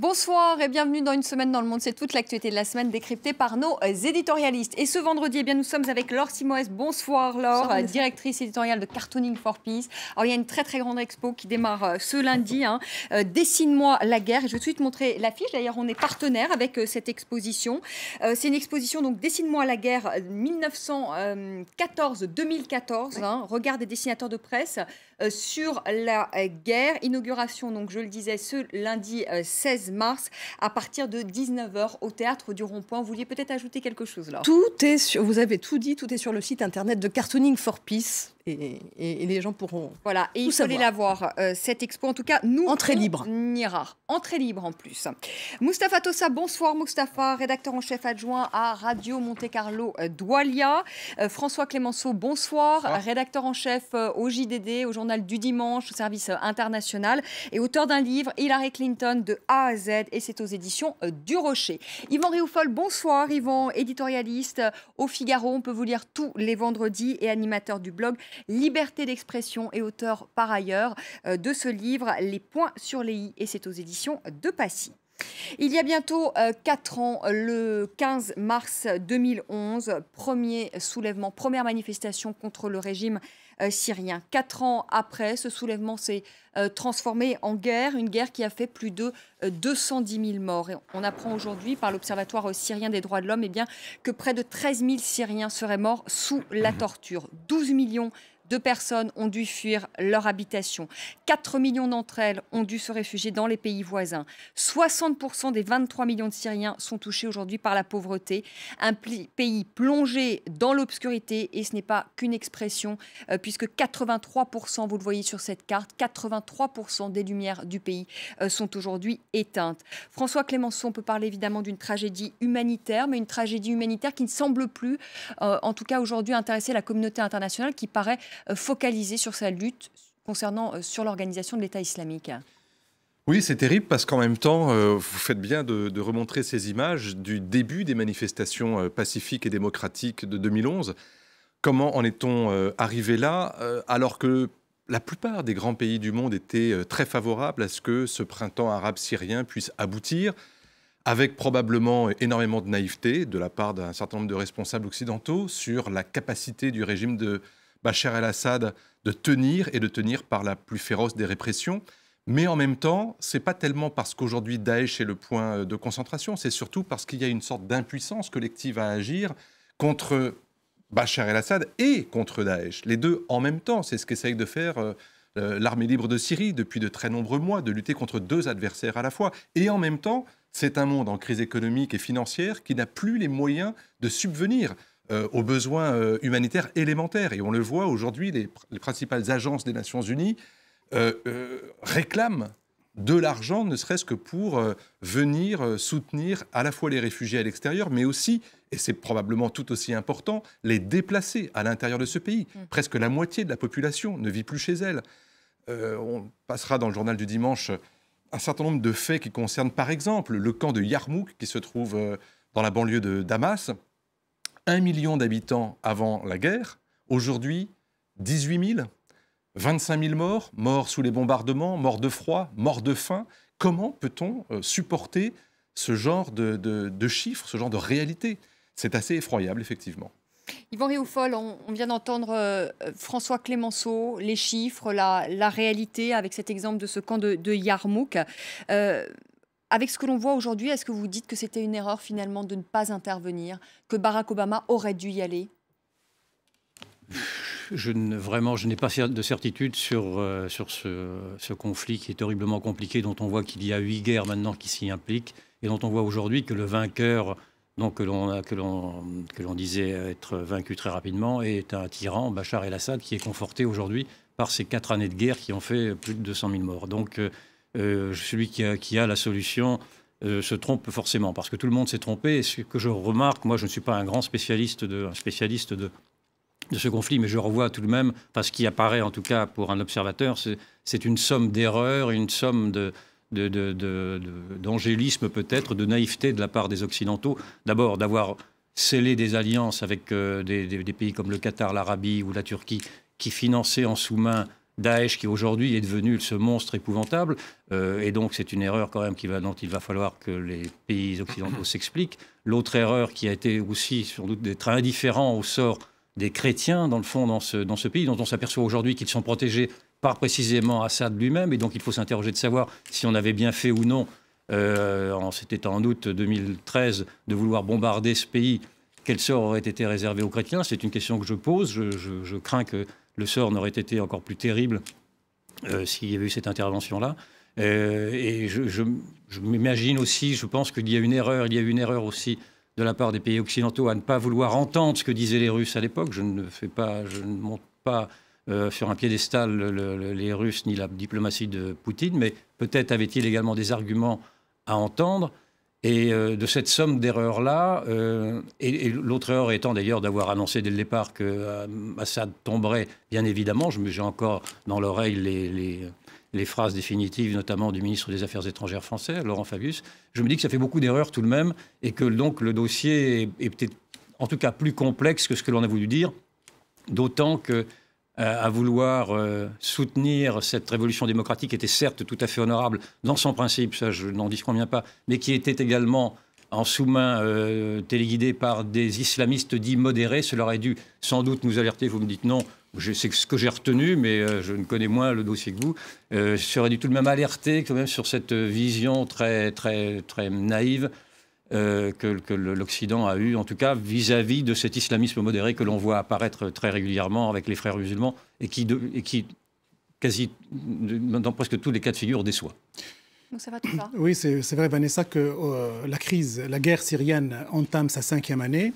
Bonsoir et bienvenue dans Une semaine dans le monde. C'est toute l'actualité de la semaine décryptée par nos éditorialistes. Et ce vendredi, nous sommes avec Laure Simoes. Bonsoir Laure, directrice éditoriale de Cartooning for Peace. Alors, il y a une très grande expo qui démarre ce lundi. Dessine-moi la guerre. Et je vais tout de suite montrer l'affiche. D'ailleurs, on est partenaire avec cette exposition. C'est une exposition, donc Dessine-moi la guerre 1914-2014. Regard des dessinateurs de presse sur la guerre. Inauguration, donc je le disais, ce lundi 16 mars à partir de 19h au Théâtre du Rond-Point. Vous vouliez peut-être ajouter quelque chose là? Tout est sur, vous avez tout dit, tout est sur le site internet de Cartooning for Peace et les gens pourront. Voilà, et il faut aller la voir, cette expo. En tout cas, nous, entrée libre. On ira. Entrée libre en plus. Moustapha Tossa, bonsoir Moustapha, rédacteur en chef adjoint à Radio Monte-Carlo Doualia. François Clémenceau, bonsoir, rédacteur en chef au JDD, au Journal du Dimanche, au service international, et auteur d'un livre, Hillary Clinton de A à Z, et c'est aux éditions du Rocher. Yvan Rioufol, bonsoir Yvan, éditorialiste au Figaro, on peut vous lire tous les vendredis, et animateur du blog Liberté d'expression et auteur par ailleurs de ce livre, Les points sur les i, et c'est aux éditions de Passy. Il y a bientôt 4 ans, le 15 mars 2011, premier soulèvement, première manifestation contre le régime syrien. 4 ans après, ce soulèvement s'est transformé en guerre, une guerre qui a fait plus de 210 000 morts. Et on apprend aujourd'hui par l'Observatoire syrien des droits de l'homme que près de 13 000 Syriens seraient morts sous la torture. 12 millions de personnes ont dû fuir leur habitation. 4 millions d'entre elles ont dû se réfugier dans les pays voisins. 60% des 23 millions de Syriens sont touchés aujourd'hui par la pauvreté. Un pays plongé dans l'obscurité, et ce n'est pas qu'une expression, puisque 83%, vous le voyez sur cette carte, 83% des lumières du pays sont aujourd'hui éteintes. François Clémenceau, on peut parler évidemment d'une tragédie humanitaire, mais une tragédie humanitaire qui ne semble plus, en tout cas aujourd'hui, intéresser la communauté internationale, qui paraît focalisée sur sa lutte sur l'organisation de l'État islamique. Oui, c'est terrible parce qu'en même temps, vous faites bien de remontrer ces images du début des manifestations pacifiques et démocratiques de 2011. Comment en est-on arrivé là alors que la plupart des grands pays du monde étaient très favorables à ce que ce printemps arabe syrien puisse aboutir, avec probablement énormément de naïveté de la part d'un certain nombre de responsables occidentaux sur la capacité du régime de Bachar el-Assad de tenir et de tenir par la plus féroce des répressions. Mais en même temps, ce n'est pas tellement parce qu'aujourd'hui Daesh est le point de concentration, c'est surtout parce qu'il y a une sorte d'impuissance collective à agir contre Bachar el-Assad et contre Daesh. Les deux en même temps, c'est ce qu'essaye de faire l'armée libre de Syrie depuis de très nombreux mois, de lutter contre deux adversaires à la fois. Et en même temps, c'est un monde en crise économique et financière qui n'a plus les moyens de subvenir aux besoins humanitaires élémentaires. Et on le voit aujourd'hui, les principales agences des Nations Unies réclament de l'argent, ne serait-ce que pour venir soutenir à la fois les réfugiés à l'extérieur, mais aussi, et c'est probablement tout aussi important, les déplacés à l'intérieur de ce pays. Presque la moitié de la population ne vit plus chez elle. On passera dans le journal du dimanche un certain nombre de faits qui concernent, par exemple, le camp de Yarmouk, qui se trouve dans la banlieue de Damas. 1 million d'habitants avant la guerre, aujourd'hui 18 000, 25 000 morts, morts sous les bombardements, morts de froid, morts de faim. Comment peut-on supporter ce genre de chiffres, ce genre de réalité? C'est assez effroyable, effectivement. Yvan Rioufol, on vient d'entendre François Clémenceau, les chiffres, la réalité, avec cet exemple de ce camp de Yarmouk. Avec ce que l'on voit aujourd'hui, est-ce que vous dites que c'était une erreur finalement de ne pas intervenir, que Barack Obama aurait dû y aller? Je n'ai pas de certitude sur ce conflit qui est horriblement compliqué, dont on voit qu'il y a 8 guerres maintenant qui s'y impliquent, et dont on voit aujourd'hui que le vainqueur, donc que l'on disait être vaincu très rapidement, est un tyran, Bachar el-Assad, qui est conforté aujourd'hui par ces 4 années de guerre qui ont fait plus de 200 000 morts. Donc celui qui a la solution se trompe forcément, parce que tout le monde s'est trompé. Et ce que je remarque, moi je ne suis pas un grand spécialiste de ce conflit, mais je revois tout de même, parce qu'il apparaît en tout cas pour un observateur, c'est une somme d'erreurs, une somme d'angélisme peut-être, de naïveté de la part des Occidentaux. D'abord d'avoir scellé des alliances avec des pays comme le Qatar, l'Arabie ou la Turquie, qui finançaient en sous-main Daesh qui aujourd'hui est devenu ce monstre épouvantable. Et donc c'est une erreur quand même dont il va falloir que les pays occidentaux s'expliquent. L'autre erreur qui a été aussi sans doute d'être indifférent au sort des chrétiens dans le fond dans ce pays, dont on s'aperçoit aujourd'hui qu'ils sont protégés par précisément Assad lui-même. Et donc il faut s'interroger de savoir si on avait bien fait ou non, c'était en août 2013, de vouloir bombarder ce pays. Quel sort aurait été réservé aux chrétiens? C'est une question que je pose. Je crains que le sort n'aurait été encore plus terrible s'il y avait eu cette intervention-là. Et je m'imagine aussi, je pense qu'il y a une erreur aussi de la part des pays occidentaux à ne pas vouloir entendre ce que disaient les Russes à l'époque. Je ne monte pas sur un piédestal les Russes ni la diplomatie de Poutine, mais peut-être avait-il également des arguments à entendre. Et de cette somme d'erreurs-là, et l'autre erreur étant d'ailleurs d'avoir annoncé dès le départ que Assad tomberait, bien évidemment, j'ai encore dans l'oreille les phrases définitives, notamment du ministre des Affaires étrangères français, Laurent Fabius. Je me dis que ça fait beaucoup d'erreurs tout de même, et que donc le dossier est peut-être en tout cas plus complexe que ce que l'on a voulu dire, d'autant que à vouloir soutenir cette révolution démocratique qui était certes tout à fait honorable dans son principe, ça je n'en disconviens pas, mais qui était également en sous-main téléguidée par des islamistes dits modérés. Cela aurait dû sans doute nous alerter. Vous me dites non, c'est ce que j'ai retenu, mais je ne connais moins le dossier que vous. J'aurais dû tout de même alerter quand même sur cette vision très, très, très naïve que l'Occident a eu, en tout cas vis-à-vis de cet islamisme modéré que l'on voit apparaître très régulièrement avec les frères musulmans et qui quasi dans presque tous les cas de figure déçoit. Donc ça va tout ça. Oui, c'est vrai, Vanessa, que la guerre syrienne entame sa 5e année.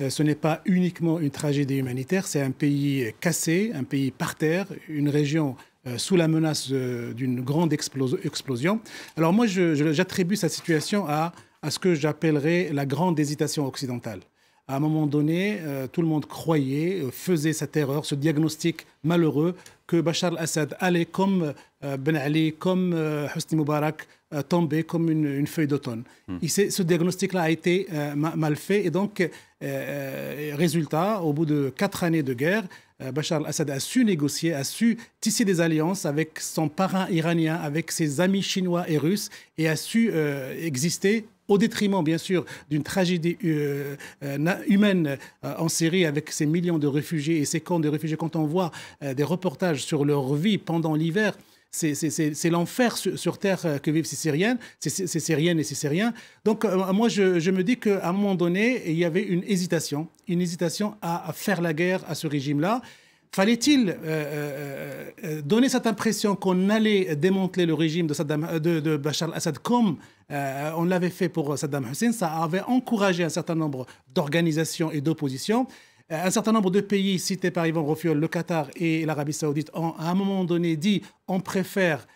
Ce n'est pas uniquement une tragédie humanitaire, c'est un pays cassé, un pays par terre, une région sous la menace d'une grande explosion. Alors moi, j'attribue cette situation à ce que j'appellerais la grande hésitation occidentale. À un moment donné, tout le monde croyait, faisait cette erreur, ce diagnostic malheureux que Bachar al-Assad allait, comme Ben Ali, comme Hosni Moubarak, tomber comme une feuille d'automne. Ce diagnostic-là a été mal fait. Et donc, résultat, au bout de 4 années de guerre, Bachar al-Assad a su négocier, a su tisser des alliances avec son parrain iranien, avec ses amis chinois et russes, et a su exister au détriment, bien sûr, d'une tragédie humaine en Syrie avec ces millions de réfugiés et ces camps de réfugiés. Quand on voit des reportages sur leur vie pendant l'hiver, c'est l'enfer sur terre que vivent ces Syriennes et ces Syriens. Donc, moi, je me dis qu'à un moment donné, il y avait une hésitation à faire la guerre à ce régime-là. Fallait-il donner cette impression qu'on allait démanteler le régime de Bachar al-Assad comme on l'avait fait pour Saddam Hussein? Ça avait encouragé un certain nombre d'organisations et d'oppositions. Un certain nombre de pays, cités par Yvan Roffiol, le Qatar et l'Arabie Saoudite, ont à un moment donné dit on préfère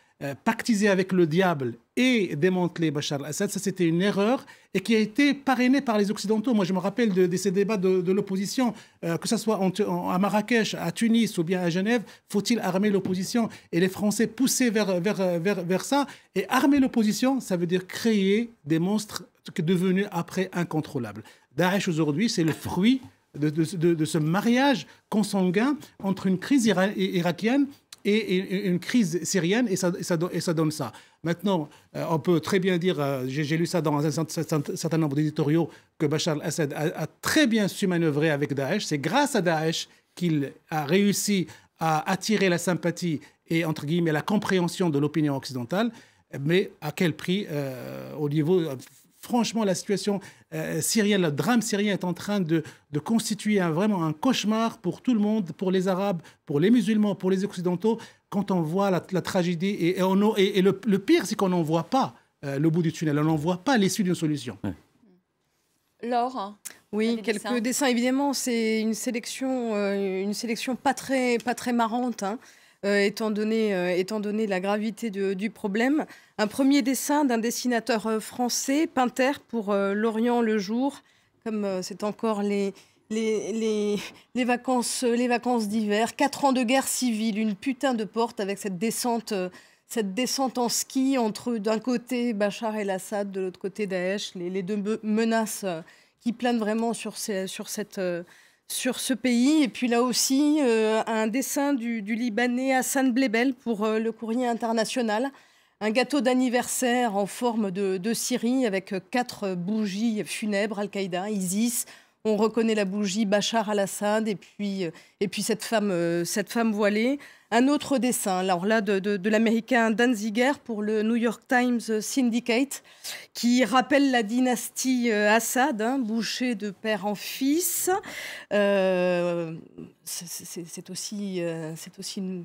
pactiser avec le diable et démanteler Bachar al-Assad. Ça, c'était une erreur et qui a été parrainée par les Occidentaux. Moi, je me rappelle de ces débats de l'opposition, que ce soit à Marrakech, à Tunis ou bien à Genève. Faut-il armer l'opposition? Et les Français poussaient vers ça. Et armer l'opposition, ça veut dire créer des monstres devenus après incontrôlables. Daesh, aujourd'hui, c'est le fruit de ce mariage consanguin entre une crise irakienne et une crise syrienne, et ça donne ça. Maintenant, on peut très bien dire, j'ai lu ça dans un certain nombre d'éditoriaux, que Bachar al-Assad a très bien su manœuvrer avec Daesh. C'est grâce à Daesh qu'il a réussi à attirer la sympathie et, entre guillemets, la compréhension de l'opinion occidentale. Mais à quel prix au niveau... Franchement, la situation syrienne, le drame syrien est en train de constituer vraiment un cauchemar pour tout le monde, pour les Arabes, pour les musulmans, pour les Occidentaux, quand on voit la tragédie. Et le pire, c'est qu'on n'en voit pas le bout du tunnel, on n'en voit pas l'issue d'une solution. Laure, oui, quelques dessins. Évidemment, c'est une sélection pas très marrante, hein. Étant donné la gravité du problème. Un premier dessin d'un dessinateur français, Pinter, pour L'Orient le jour, comme c'est encore les vacances d'hiver. 4 ans de guerre civile, une putain de porte avec cette descente en ski entre, d'un côté, Bachar el-Assad, de l'autre côté, Daesh, les deux menaces qui planent vraiment sur cette sur ce pays. Et puis là aussi, un dessin du Libanais Hassan Blebel pour le Courrier international. Un gâteau d'anniversaire en forme de Syrie avec 4 bougies funèbres, Al-Qaïda, ISIS. On reconnaît la bougie Bachar al-Assad et puis cette femme voilée. Un autre dessin, alors là, de l'américain Dan Ziger pour le New York Times Syndicate, qui rappelle la dynastie Assad, bouchée de père en fils. C'est aussi un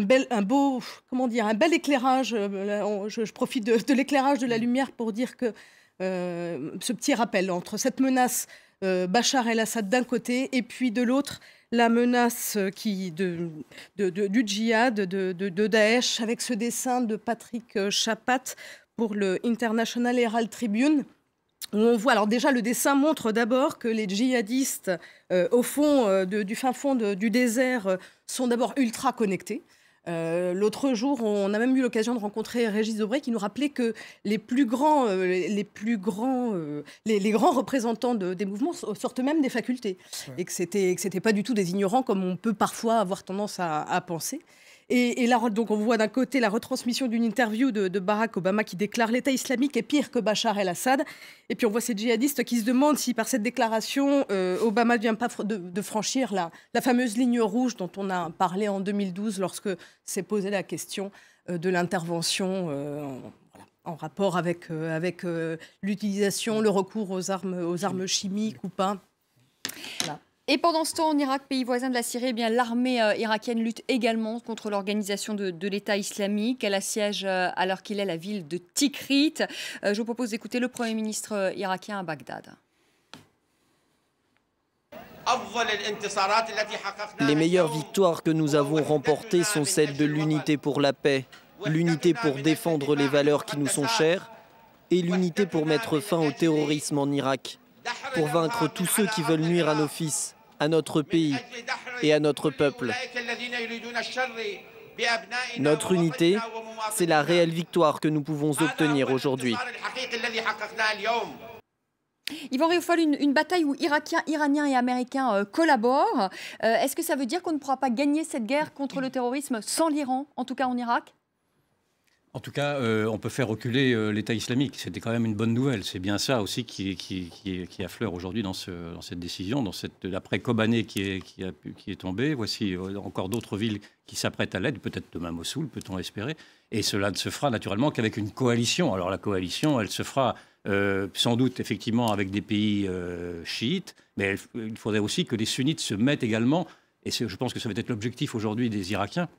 bel éclairage. Je profite de l'éclairage de la lumière pour dire que ce petit rappel entre cette menace Bachar el-Assad d'un côté et puis de l'autre la menace du djihad, de Daesh, avec ce dessin de Patrick Chapat pour le International Herald Tribune. Où on voit, alors déjà le dessin montre d'abord que les djihadistes au fond du fin fond du désert sont d'abord ultra connectés. L'autre jour, on a même eu l'occasion de rencontrer Régis Debray qui nous rappelait que les grands représentants des mouvements sortent même des facultés. Ouais. Et que c'était pas du tout des ignorants comme on peut parfois avoir tendance à penser. Et là, donc, on voit d'un côté la retransmission d'une interview de Barack Obama qui déclare l'État islamique est pire que Bachar el-Assad. Et puis on voit ces djihadistes qui se demandent si par cette déclaration, Obama ne vient pas de franchir la fameuse ligne rouge dont on a parlé en 2012 lorsque s'est posée la question de l'intervention en rapport avec l'utilisation, le recours aux armes chimiques ou pas. Voilà. Et pendant ce temps, en Irak, pays voisin de la Syrie, eh bien, l'armée irakienne lutte également contre l'organisation de l'État islamique. Elle assiège, à l'heure qu'il est, la ville de Tikrit. Je vous propose d'écouter le Premier ministre irakien à Bagdad. Les meilleures victoires que nous avons remportées sont celles de l'unité pour la paix, l'unité pour défendre les valeurs qui nous sont chères et l'unité pour mettre fin au terrorisme en Irak, pour vaincre tous ceux qui veulent nuire à nos fils, à notre pays et à notre peuple. Notre unité, c'est la réelle victoire que nous pouvons obtenir aujourd'hui. Yvan Riofol, une bataille où Irakiens, Iraniens et Américains collaborent. Est-ce que ça veut dire qu'on ne pourra pas gagner cette guerre contre le terrorisme sans l'Iran, en tout cas en Irak ? En tout cas, on peut faire reculer l'État islamique. C'était quand même une bonne nouvelle. C'est bien ça aussi qui affleure aujourd'hui dans cette décision, après Kobané qui est tombé. Voici encore d'autres villes qui s'apprêtent à l'aide, peut-être demain Mossoul, peut-on espérer. Et cela ne se fera naturellement qu'avec une coalition. Alors la coalition, elle se fera sans doute effectivement avec des pays chiites, mais il faudrait aussi que les sunnites se mettent également, et je pense que ça va être l'objectif aujourd'hui des Irakiens,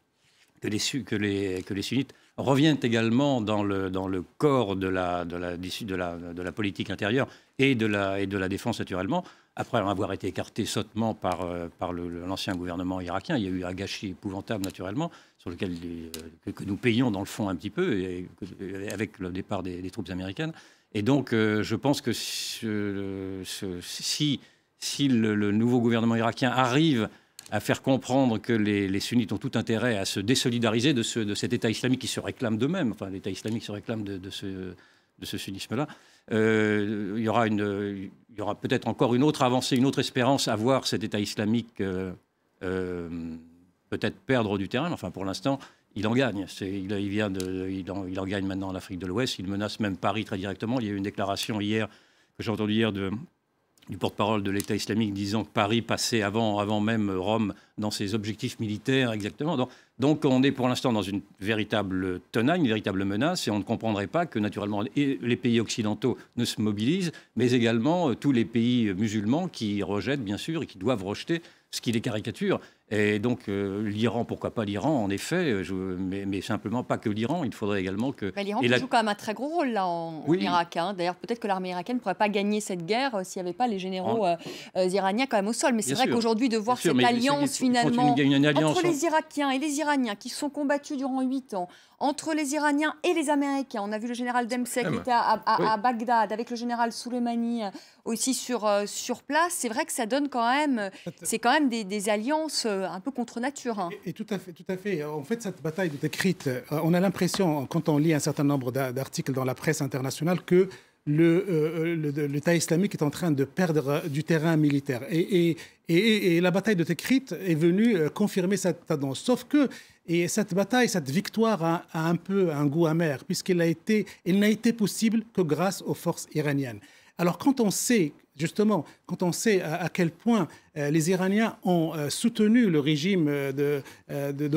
que les sunnites reviennent également dans le corps de la politique intérieure et de la défense naturellement, après avoir été écartés sottement par l'ancien gouvernement irakien. Il y a eu un gâchis épouvantable naturellement, sur lequel que nous payons dans le fond un petit peu, avec le départ des troupes américaines. Et donc je pense que si le nouveau gouvernement irakien arrive à faire comprendre que les sunnites ont tout intérêt à se désolidariser de cet État islamique qui se réclame d'eux-mêmes. Enfin, l'État islamique se réclame de ce sunnisme-là. Il y aura peut-être encore une autre avancée, une autre espérance à voir cet État islamique peut-être perdre du terrain. Enfin, pour l'instant, il en gagne. Il en gagne maintenant en Afrique de l'Ouest. Il menace même Paris très directement. Il y a eu une déclaration hier, que j'ai entendue hier, du porte-parole de l'État islamique disant que Paris passait avant même Rome dans ses objectifs militaires exactement. Donc on est pour l'instant dans une véritable tenaille, une véritable menace, et on ne comprendrait pas que naturellement les pays occidentaux ne se mobilisent, mais également tous les pays musulmans qui rejettent bien sûr et qui doivent rejeter ce qui les caricature. Et donc l'Iran, pourquoi pas l'Iran, en effet, mais simplement pas que l'Iran, il faudrait également que... L'Iran joue quand même un très gros rôle là en Irak. D'ailleurs, peut-être que l'armée irakienne ne pourrait pas gagner cette guerre s'il n'y avait pas les généraux iraniens quand même au sol. Mais c'est vrai qu'aujourd'hui, de voir cette alliance finalement entre les Irakiens et les Iraniens qui sont combattus durant 8 ans, entre les Iraniens et les Américains. On a vu le général Dempsey qui était à Bagdad, avec le général Soleimani aussi sur place. C'est vrai que ça donne quand même, c'est quand même des alliances un peu contre nature. Et tout à fait. En fait, cette bataille de Tikrit, on a l'impression, quand on lit un certain nombre d'articles dans la presse internationale, que l'État islamique est en train de perdre du terrain militaire. Et la bataille de Tikrit est venue confirmer cette tendance. Sauf que cette bataille, cette victoire a un peu un goût amer, puisqu'il n'a été possible que grâce aux forces iraniennes. Alors quand on sait, justement, à quel point les Iraniens ont soutenu le régime de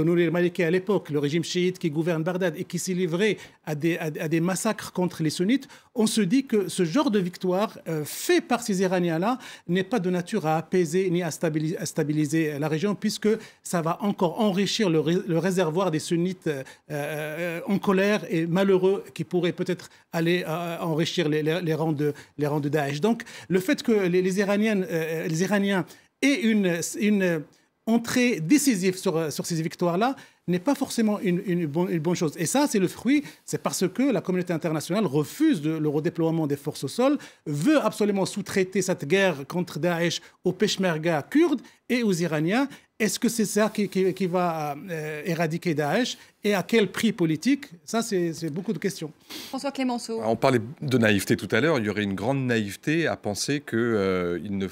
Nouri al-Maliki à l'époque, le régime chiite qui gouverne Bagdad et qui s'est livré à des massacres contre les sunnites, on se dit que ce genre de victoire fait par ces Iraniens-là n'est pas de nature à apaiser ni à stabiliser la région, puisque ça va encore enrichir le réservoir des sunnites en colère et malheureux qui pourraient peut-être aller enrichir les rangs de Daesh. Donc le fait que les Iraniens aient une entrée décisive sur ces victoires-là n'est pas forcément une bonne chose. Et ça, c'est le fruit, c'est parce que la communauté internationale refuse le redéploiement des forces au sol, veut absolument sous-traiter cette guerre contre Daesh aux Peshmerga kurdes et aux Iraniens. Est-ce que c'est ça qui va éradiquer Daesh et à quel prix politique? Ça, c'est beaucoup de questions. François Clémenceau. On parlait de naïveté tout à l'heure. Il y aurait une grande naïveté à penser qu'il ne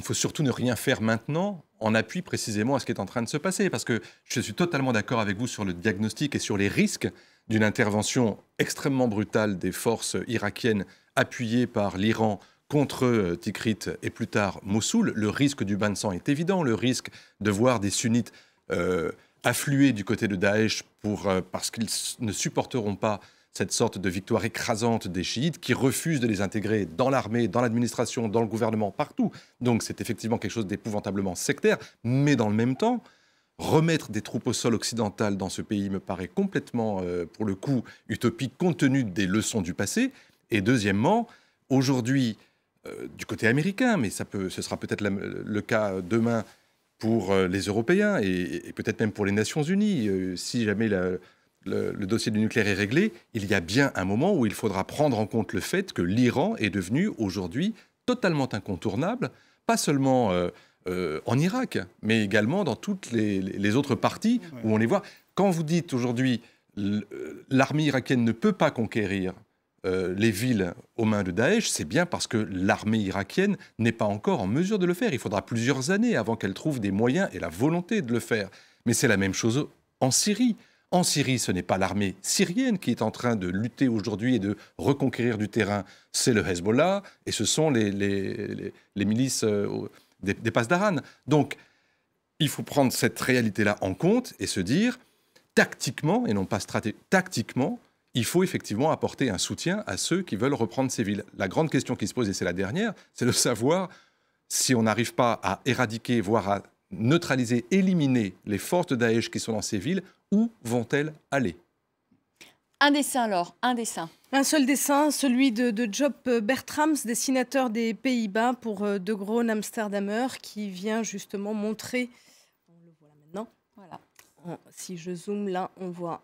faut surtout ne rien faire maintenant en appui précisément à ce qui est en train de se passer. Parce que je suis totalement d'accord avec vous sur le diagnostic et sur les risques d'une intervention extrêmement brutale des forces irakiennes appuyées par l'Iran contre Tikrit et plus tard Mossoul. Le risque du bain de sang est évident. Le risque de voir des sunnites affluer du côté de Daesh parce qu'ils ne supporteront pas cette sorte de victoire écrasante des chiites qui refusent de les intégrer dans l'armée, dans l'administration, dans le gouvernement, partout. Donc c'est effectivement quelque chose d'épouvantablement sectaire. Mais dans le même temps, remettre des troupes au sol occidental dans ce pays me paraît complètement, pour le coup, utopique compte tenu des leçons du passé. Et deuxièmement, aujourd'hui, du côté américain, mais ce sera peut-être le cas demain pour les Européens et peut-être même pour les Nations Unies, si jamais le dossier du nucléaire est réglé, il y a bien un moment où il faudra prendre en compte le fait que l'Iran est devenu aujourd'hui totalement incontournable, pas seulement en Irak, mais également dans toutes les autres parties où on les voit. Quand vous dites aujourd'hui l'armée irakienne ne peut pas conquérir les villes aux mains de Daesh, c'est bien parce que l'armée irakienne n'est pas encore en mesure de le faire. Il faudra plusieurs années avant qu'elle trouve des moyens et la volonté de le faire. Mais c'est la même chose en Syrie. En Syrie, ce n'est pas l'armée syrienne qui est en train de lutter aujourd'hui et de reconquérir du terrain, c'est le Hezbollah et ce sont les milices des passes d'Aran. Donc, il faut prendre cette réalité-là en compte et se dire, tactiquement, et non pas tactiquement, il faut effectivement apporter un soutien à ceux qui veulent reprendre ces villes. La grande question qui se pose, et c'est la dernière, c'est de savoir si on n'arrive pas à éradiquer, voire à neutraliser, éliminer les forces de Daesh qui sont dans ces villes, où vont-elles aller? Un dessin alors, un dessin. Un seul dessin, celui de Job Bertrams, dessinateur des Pays-Bas pour De Groen Amsterdammer, qui vient justement montrer, on le voit là maintenant, voilà. Si je zoome là, on voit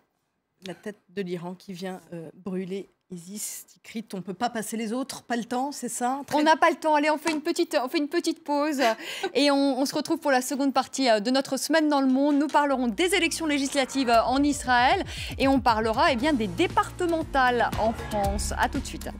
la tête de l'Iran qui vient brûler Isis, Tikrit. On ne peut pas passer les autres, pas le temps, c'est ça? On n'a pas le temps. Allez, on fait une petite pause et on se retrouve pour la seconde partie de notre semaine dans le monde. Nous parlerons des élections législatives en Israël et on parlera des départementales en France. À tout de suite.